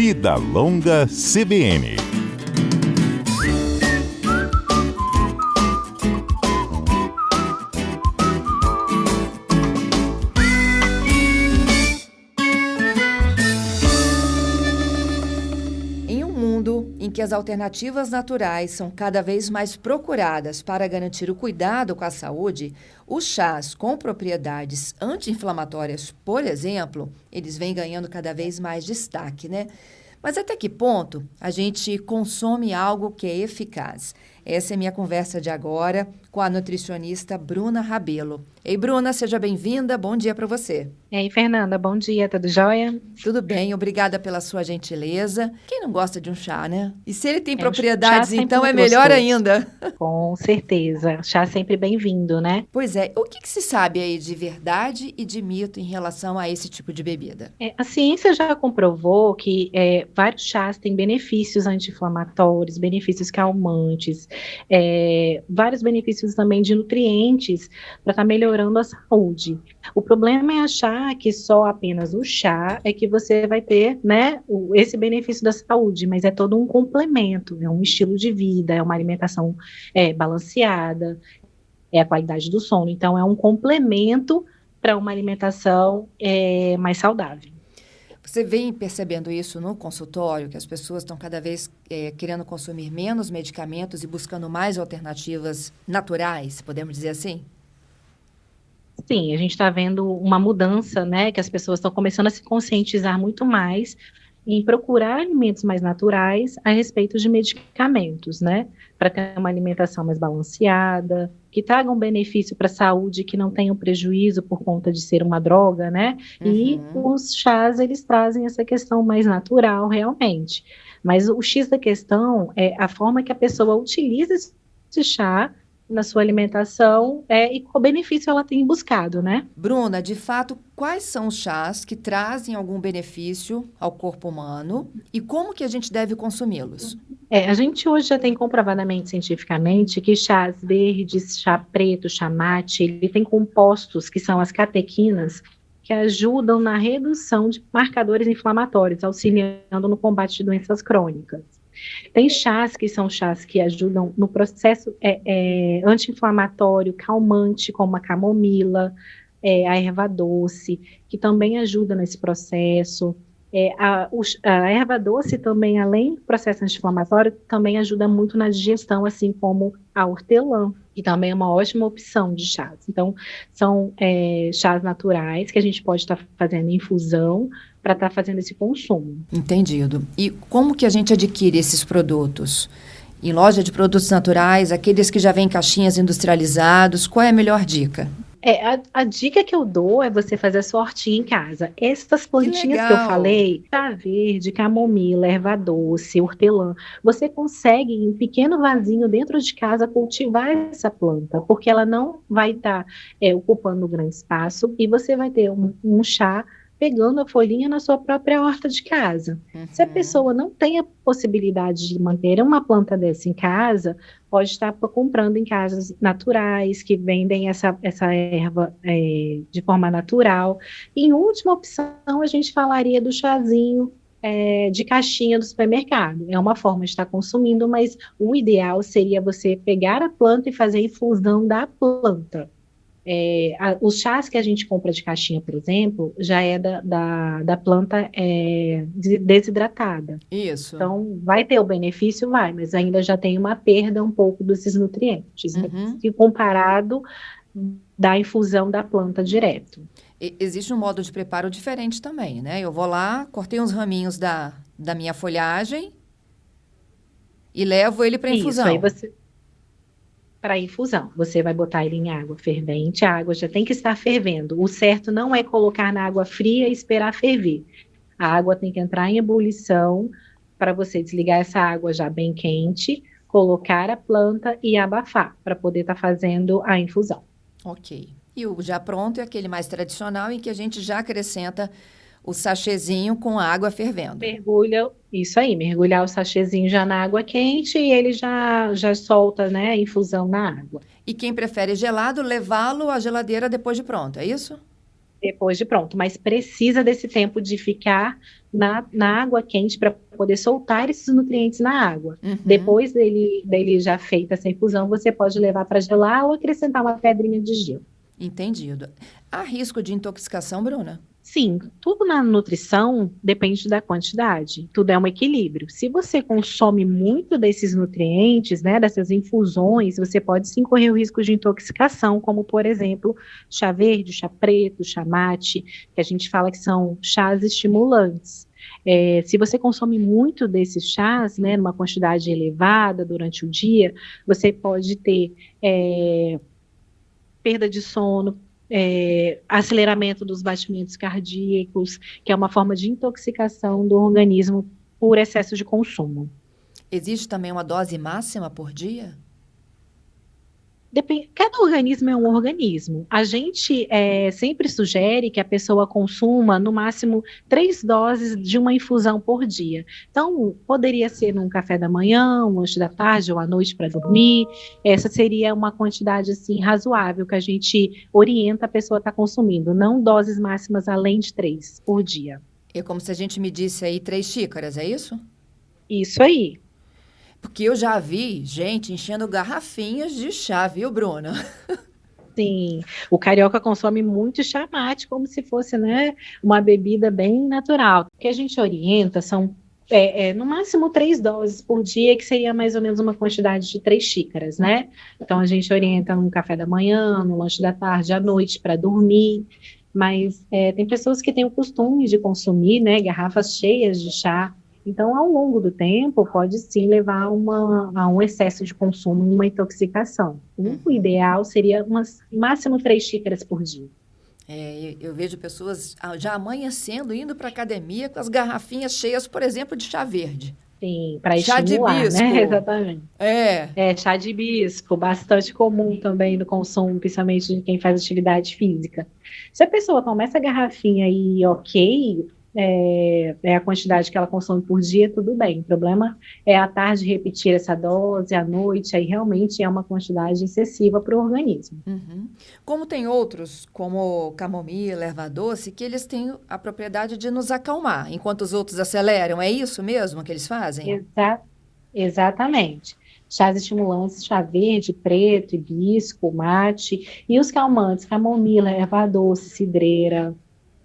Vida Longa CBN. Em um mundo em que as alternativas naturais são cada vez mais procuradas para garantir o cuidado com a saúde, os chás com propriedades anti-inflamatórias, por exemplo, eles vêm ganhando cada vez mais destaque, né? Mas até que ponto a gente consome algo que é eficaz? Essa é a minha conversa de agora com a nutricionista Bruna Rabelo. Ei, Bruna, seja bem-vinda. Bom dia para você. E aí, Fernanda, bom dia, tudo jóia? Tudo bem, obrigada pela sua gentileza. Quem não gosta de um chá, né? E se ele tem chá propriedades, sempre então é muito melhor gostoso. ainda. Com certeza, chá sempre bem-vindo, né? Pois é, o que se sabe aí de verdade e de mito em relação a esse tipo de bebida? A ciência já comprovou que vários chás têm benefícios anti-inflamatórios, benefícios calmantes, vários benefícios também de nutrientes para estar melhorando a saúde. O problema é achar que só apenas o chá é que você vai ter, né, esse benefício da saúde, mas é todo um complemento, é um estilo de vida, é uma alimentação balanceada, é a qualidade do sono. Então, é um complemento para uma alimentação mais saudável. Você vem percebendo isso no consultório, que as pessoas estão cada vez querendo consumir menos medicamentos e buscando mais alternativas naturais, podemos dizer assim? Sim, a gente está vendo uma mudança, né, que as pessoas estão começando a se conscientizar muito mais em procurar alimentos mais naturais a respeito de medicamentos, né, para ter uma alimentação mais balanceada, que tragam benefício para a saúde, que não tenham prejuízo por conta de ser uma droga, né, e os chás, eles trazem essa questão mais natural, realmente. Mas o X da questão é a forma que a pessoa utiliza esse chá na sua alimentação e qual benefício ela tem buscado, né? Bruna, de fato, quais são os chás que trazem algum benefício ao corpo humano e como que a gente deve consumi-los? A gente hoje já tem comprovadamente, cientificamente, que chás verdes, chá preto, chá mate, ele tem compostos que são as catequinas, que ajudam na redução de marcadores inflamatórios, auxiliando no combate de doenças crônicas. Tem chás que são chás que ajudam no processo anti-inflamatório, calmante, como a camomila, a erva doce, que também ajuda nesse processo. A erva doce também, além do processo anti-inflamatório, também ajuda muito na digestão, assim como a hortelã, que também é uma ótima opção de chás. Então, são chás naturais que a gente pode estar fazendo infusão para estar fazendo esse consumo. Entendido. E como que a gente adquire esses produtos? Em loja de produtos naturais, aqueles que já vêm em caixinhas industrializados, qual é a melhor dica? A dica que eu dou é você fazer a sua hortinha em casa. Essas plantinhas que eu falei, chá verde, camomila, erva doce, hortelã, você consegue em pequeno vasinho dentro de casa cultivar essa planta, porque ela não vai estar ocupando um grande espaço e você vai ter um chá pegando a folhinha na sua própria horta de casa. Se a pessoa não tem a possibilidade de manter uma planta dessa em casa, pode estar comprando em casas naturais, que vendem essa erva de forma natural. E, em última opção, a gente falaria do chazinho de caixinha do supermercado. É uma forma de estar consumindo, mas o ideal seria você pegar a planta e fazer a infusão da planta. Os chás que a gente compra de caixinha, por exemplo, já é da planta desidratada. Isso. Então, vai ter o benefício? Vai, mas ainda já tem uma perda um pouco desses nutrientes, e comparado da infusão da planta direto. Existe um modo de preparo diferente também, né? Eu vou lá, cortei uns raminhos da minha folhagem e levo ele para infusão. Isso, aí para infusão, você vai botar ele em água fervente, a água já tem que estar fervendo. O certo não é colocar na água fria e esperar ferver. A água tem que entrar em ebulição para você desligar essa água já bem quente, colocar a planta e abafar para poder estar fazendo a infusão. Ok. E o já pronto é aquele mais tradicional em que a gente já acrescenta o sachêzinho com a água fervendo. Mergulhar o sachêzinho já na água quente e ele já solta, né, a infusão na água. E quem prefere gelado, levá-lo à geladeira depois de pronto, é isso? Depois de pronto, mas precisa desse tempo de ficar na água quente para poder soltar esses nutrientes na água. Uhum. Depois dele já feita essa infusão, você pode levar para gelar ou acrescentar uma pedrinha de gelo. Entendido. Há risco de intoxicação, Bruna? Sim, tudo na nutrição depende da quantidade, tudo é um equilíbrio. Se você consome muito desses nutrientes, né, dessas infusões, você pode sim correr o risco de intoxicação, como por exemplo, chá verde, chá preto, chá mate, que a gente fala que são chás estimulantes. Se você consome muito desses chás, né, numa quantidade elevada durante o dia, você pode ter perda de sono, aceleramento dos batimentos cardíacos, que é uma forma de intoxicação do organismo por excesso de consumo. Existe também uma dose máxima por dia? Cada organismo é um organismo. A gente sempre sugere que a pessoa consuma no máximo 3 doses de uma infusão por dia. Então, poderia ser num café da manhã, um lanche da tarde ou à noite para dormir. Essa seria uma quantidade assim razoável que a gente orienta a pessoa a estar consumindo, não doses máximas além de 3 por dia. É como se a gente medisse aí 3 xícaras, é isso? Isso aí. Porque eu já vi gente enchendo garrafinhas de chá, viu, Bruna? Sim, o carioca consome muito chá mate, como se fosse, né, uma bebida bem natural. O que a gente orienta são, no máximo 3 doses por dia, que seria mais ou menos uma quantidade de 3 xícaras, né? Então, a gente orienta no café da manhã, no lanche da tarde, à noite, para dormir. Mas tem pessoas que têm o costume de consumir, né, garrafas cheias de chá. Então, ao longo do tempo, pode sim levar a um excesso de consumo e uma intoxicação. O ideal seria máximo 3 xícaras por dia. Eu vejo pessoas já amanhecendo, indo para a academia com as garrafinhas cheias, por exemplo, de chá verde. Sim, para estimular, chá de bisco. Né? Exatamente. Chá de bisco, bastante comum também no consumo, principalmente de quem faz atividade física. Se a pessoa toma essa garrafinha e ok, a quantidade que ela consome por dia, tudo bem. O problema é à tarde repetir essa dose, à noite, aí realmente é uma quantidade excessiva para o organismo. Uhum. Como tem outros, como camomila, erva doce, que eles têm a propriedade de nos acalmar, enquanto os outros aceleram. É isso mesmo que eles fazem? Exatamente. Chás estimulantes, chá verde, preto, hibisco, mate, e os calmantes, camomila, erva doce, cidreira,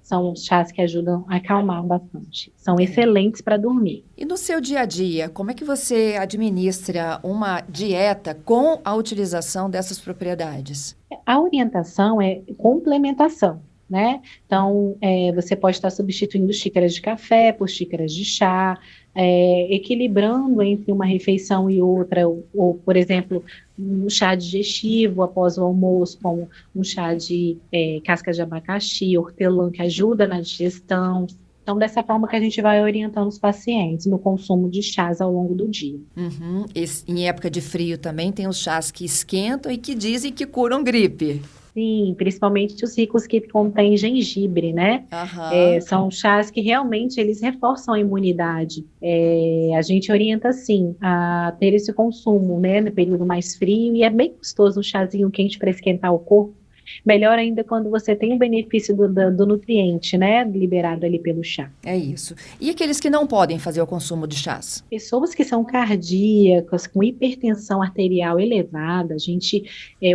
são chás que ajudam a acalmar bastante. São excelentes para dormir. E no seu dia a dia, como é que você administra uma dieta com a utilização dessas propriedades? A orientação é complementação, né? Então, você pode estar substituindo xícaras de café por xícaras de chá, equilibrando entre uma refeição e outra, ou, por exemplo, um chá digestivo após o almoço, como um chá de casca de abacaxi, hortelã, que ajuda na digestão. Então, dessa forma que a gente vai orientando os pacientes no consumo de chás ao longo do dia. Uhum. Em época de frio também tem os chás que esquentam e que dizem que curam gripe. Sim, principalmente os ricos que contêm gengibre, né? São chás que realmente eles reforçam a imunidade. A gente orienta, sim, a ter esse consumo, né, no período mais frio, e é bem gostoso um chazinho quente para esquentar o corpo. Melhor ainda quando você tem o benefício do nutriente, né, liberado ali pelo chá. É isso. E aqueles que não podem fazer o consumo de chás? Pessoas que são cardíacas, com hipertensão arterial elevada, a gente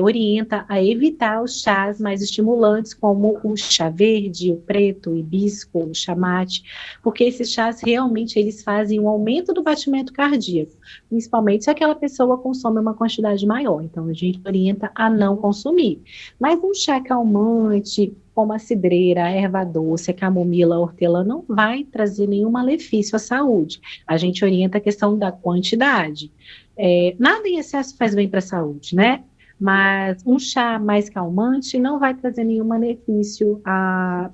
orienta a evitar os chás mais estimulantes, como o chá verde, o preto, o hibisco, o chá mate, porque esses chás realmente eles fazem um aumento do batimento cardíaco, principalmente se aquela pessoa consome uma quantidade maior. Então, a gente orienta a não consumir. Mas um chá calmante, como a cidreira, a erva doce, a camomila, a hortelã, não vai trazer nenhum malefício à saúde. A gente orienta a questão da quantidade. Nada em excesso faz bem para a saúde, né? Mas um chá mais calmante não vai trazer nenhum benefício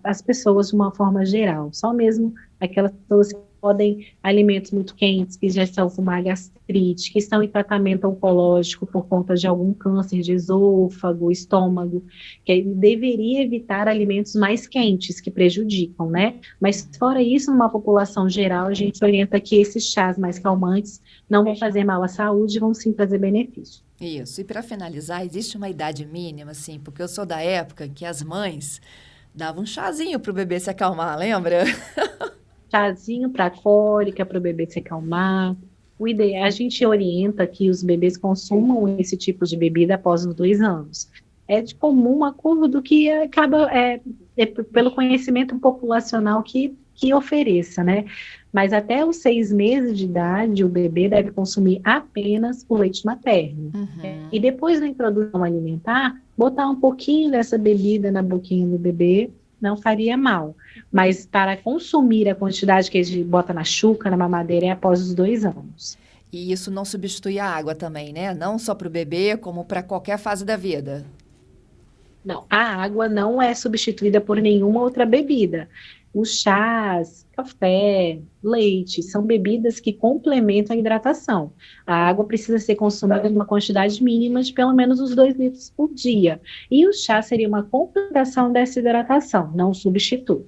às pessoas de uma forma geral. Só mesmo aquelas pessoas que podem alimentos muito quentes, que já estão com uma gastrite, que estão em tratamento oncológico por conta de algum câncer de esôfago, estômago, que ele deveria evitar alimentos mais quentes, que prejudicam, né? Mas fora isso, numa população geral, a gente orienta que esses chás mais calmantes não vão fazer mal à saúde, vão sim trazer benefício. Isso. E para finalizar, existe uma idade mínima, assim, porque eu sou da época que as mães Dava um chazinho pro bebê se acalmar, lembra? Chazinho para cólica, para o bebê se acalmar. O ideal, a gente orienta que os bebês consumam esse tipo de bebida após os 2 anos. É de comum acordo que acaba, pelo conhecimento populacional que ofereça, né? Mas até os 6 meses de idade, o bebê deve consumir apenas o leite materno. Uhum. E depois da introdução alimentar, botar um pouquinho dessa bebida na boquinha do bebê não faria mal. Mas para consumir a quantidade que a gente bota na chuca, na mamadeira, é após os 2 anos. E isso não substitui a água também, né? Não só para o bebê, como para qualquer fase da vida. Não, a água não é substituída por nenhuma outra bebida. Os chás, café, leite, são bebidas que complementam a hidratação. A água precisa ser consumida em uma quantidade mínima de pelo menos os 2 litros por dia. E o chá seria uma complementação dessa hidratação, não um substituto.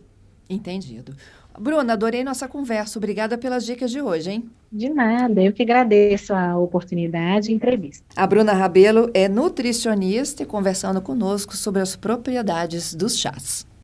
Entendido. Bruna, adorei nossa conversa. Obrigada pelas dicas de hoje, hein? De nada, eu que agradeço a oportunidade e entrevista. A Bruna Rabelo é nutricionista e conversando conosco sobre as propriedades dos chás.